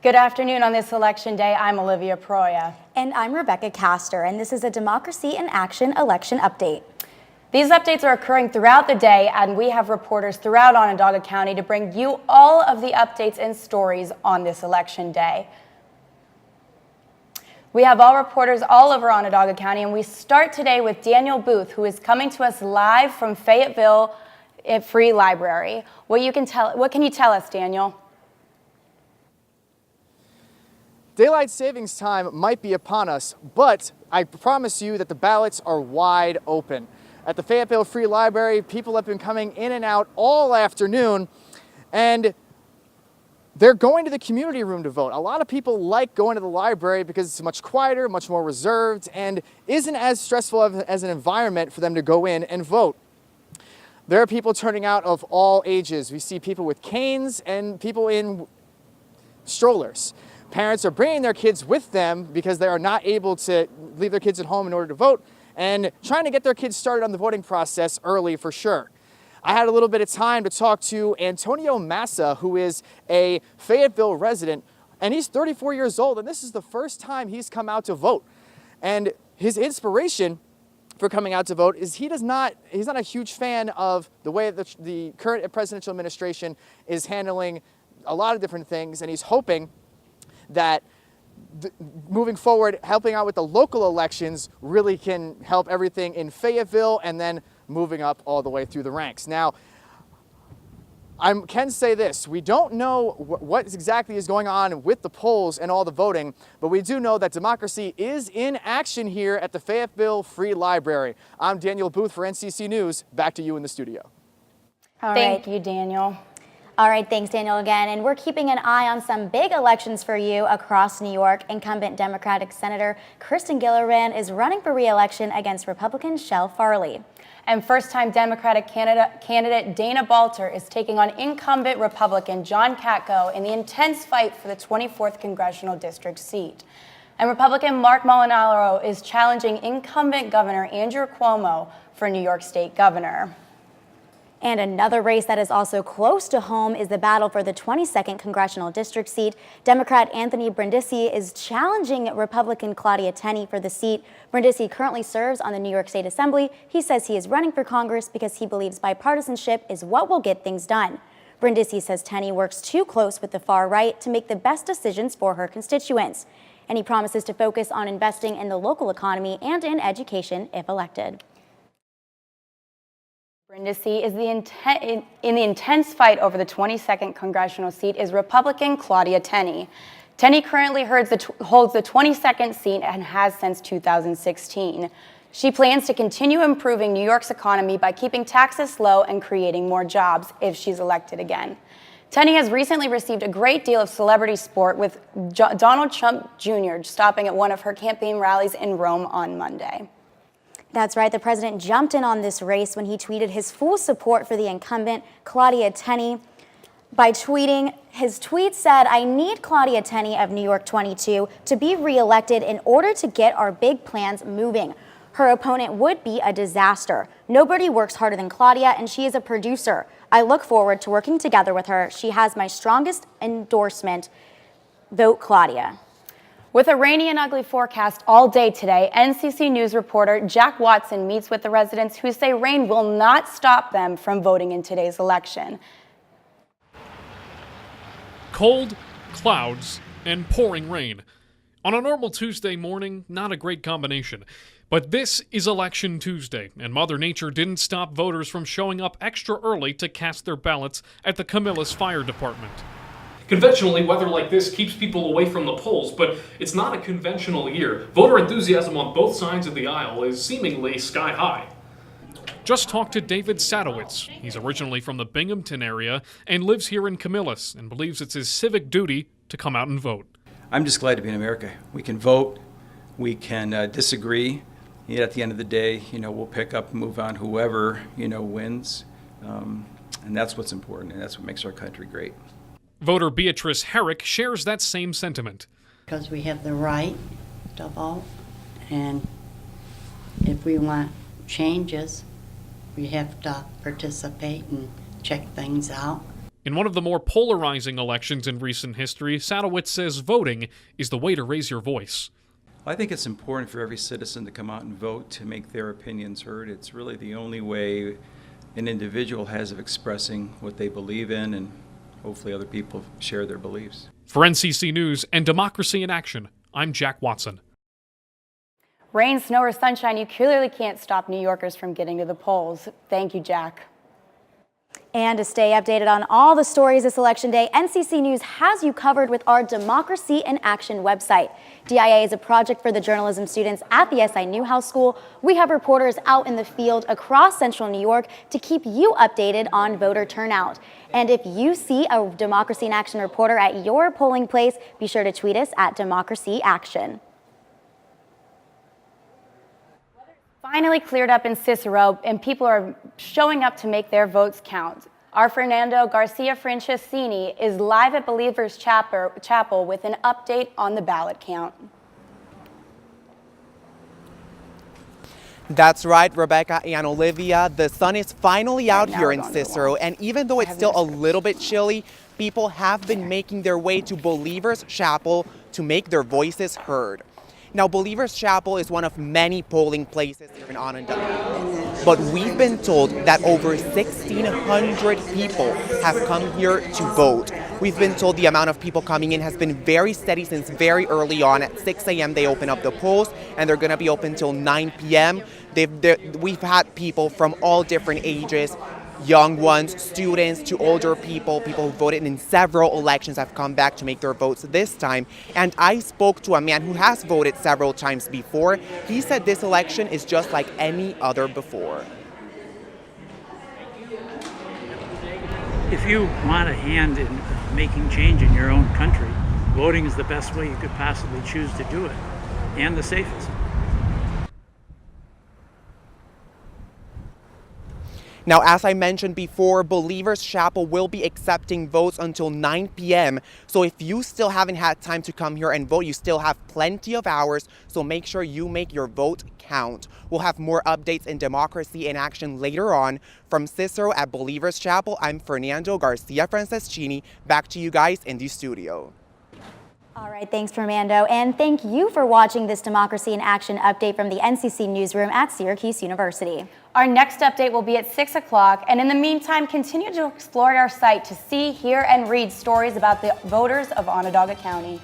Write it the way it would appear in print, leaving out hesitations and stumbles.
Good afternoon. On this election day, I'm Olivia Proya. And I'm Rebecca Castor, and this is a Democracy in Action election update. These updates are occurring throughout the day, and we have reporters throughout Onondaga County to bring you all of the updates and stories on this election day. We have all reporters all over Onondaga County, and we start today with Daniel Booth, who is coming to us live from Fayetteville Free Library. What can you tell us, Daniel? Daylight savings time might be upon us, but I promise you that the ballots are wide open. At the Fayetteville Free Library, people have been coming in and out all afternoon, and they're going to the community room to vote. A lot of people like going to the library because it's much quieter, much more reserved, and isn't as stressful as an environment for them to go in and vote. There are people turning out of all ages. We see people with canes and people in strollers. Parents are bringing their kids with them because they are not able to leave their kids at home in order to vote, and trying to get their kids started on the voting process early for sure. I had a little bit of time to talk to Antonio Massa, who is a Fayetteville resident, and he's 34 years old, and this is the first time he's come out to vote. And his inspiration for coming out to vote is he's not a huge fan of the way that the current presidential administration is handling a lot of different things, and he's hoping that moving forward, helping out with the local elections really can help everything in Fayetteville and then moving up all the way through the ranks. Now, I can say this, we don't know what exactly is going on with the polls and all the voting, but we do know that democracy is in action here at the Fayetteville Free Library. I'm Daniel Booth for NCC News. Back to you in the studio. Thank you, Daniel. All right, thanks, Daniel, again. And we're keeping an eye on some big elections for you across New York. Incumbent Democratic Senator Kristen Gillibrand is running for re-election against Republican Shel Farley. And first-time Democratic candidate Dana Balter is taking on incumbent Republican John Katko in the intense fight for the 24th Congressional District seat. And Republican Mark Molinaro is challenging incumbent Governor Andrew Cuomo for New York State Governor. And another race that is also close to home is the battle for the 22nd Congressional District seat. Democrat Anthony Brindisi is challenging Republican Claudia Tenney for the seat. Brindisi currently serves on the New York State Assembly. He says he is running for Congress because he believes bipartisanship is what will get things done. Brindisi says Tenney works too close with the far right to make the best decisions for her constituents. And he promises to focus on investing in the local economy and in education if elected. Brindisi is in the intense fight over the 22nd congressional seat is Republican Claudia Tenney. Tenney currently holds the 22nd seat and has since 2016. She plans to continue improving New York's economy by keeping taxes low and creating more jobs if she's elected again. Tenney has recently received a great deal of celebrity support, with Donald Trump Jr. stopping at one of her campaign rallies in Rome on Monday. That's right. The president jumped in on this race when he tweeted his full support for the incumbent, Claudia Tenney. By tweeting, his tweet said, "I need Claudia Tenney of New York 22 to be reelected in order to get our big plans moving. Her opponent would be a disaster. Nobody works harder than Claudia, and she is a producer. I look forward to working together with her. She has my strongest endorsement. Vote Claudia." With a rainy and ugly forecast all day today, NCC News reporter Jack Watson meets with the residents who say rain will not stop them from voting in today's election. Cold, clouds, and pouring rain. On a normal Tuesday morning, not a great combination. But this is Election Tuesday, and Mother Nature didn't stop voters from showing up extra early to cast their ballots at the Camillus Fire Department. Conventionally, weather like this keeps people away from the polls, but it's not a conventional year. Voter enthusiasm on both sides of the aisle is seemingly sky high. Just talked to David Sadowitz. He's originally from the Binghamton area and lives here in Camillus and believes it's his civic duty to come out and vote. I'm just glad to be in America. We can vote, we can disagree, yet at the end of the day, we'll pick up and move on whoever, wins. And that's what's important, and that's what makes our country great. Voter Beatrice Herrick shares that same sentiment. Because we have the right to vote, and if we want changes, we have to participate and check things out. In one of the more polarizing elections in recent history, Sadowitz says voting is the way to raise your voice. I think it's important for every citizen to come out and vote, to make their opinions heard. It's really the only way an individual has of expressing what they believe in, and hopefully other people share their beliefs. For NCC News and Democracy in Action, I'm Jack Watson. Rain, snow, or sunshine, you clearly can't stop New Yorkers from getting to the polls. Thank you, Jack. And to stay updated on all the stories this election day, NCC News has you covered with our Democracy in Action website. DIA is a project for the journalism students at the SI Newhouse School. We have reporters out in the field across central New York to keep you updated on voter turnout. And if you see a Democracy in Action reporter at your polling place, be sure to tweet us at Democracy Action. Finally cleared up in Cicero, and people are showing up to make their votes count. Our Fernando Garcia Franceschini is live at Believers Chapel with an update on the ballot count. That's right, Rebecca and Olivia. The sun is finally out here in Cicero, and even though it's still a little bit chilly, people have been making their way to Believers Chapel to make their voices heard. Now, Believers Chapel is one of many polling places here in Onondaga, but we've been told that over 1,600 people have come here to vote. We've been told the amount of people coming in has been very steady since very early on. At 6 a.m. they open up the polls, and they're going to be open till 9 p.m. We've had people from all different ages, young ones, students to older people who voted in several elections have come back to make their votes this time. And I spoke to a man who has voted several times before. He said this election is just like any other before. If you want a hand in making change in your own country, voting is the best way you could possibly choose to do it, and the safest. Now, as I mentioned before, Believers Chapel will be accepting votes until 9 p.m. So if you still haven't had time to come here and vote, you still have plenty of hours. So make sure you make your vote count. We'll have more updates in Democracy in Action later on. From Cicero at Believers Chapel, I'm Fernando Garcia Franceschini. Back to you guys in the studio. All right, thanks, Fernando. And thank you for watching this Democracy in Action update from the NCC Newsroom at Syracuse University. Our next update will be at 6 o'clock, and in the meantime, continue to explore our site to see, hear, and read stories about the voters of Onondaga County.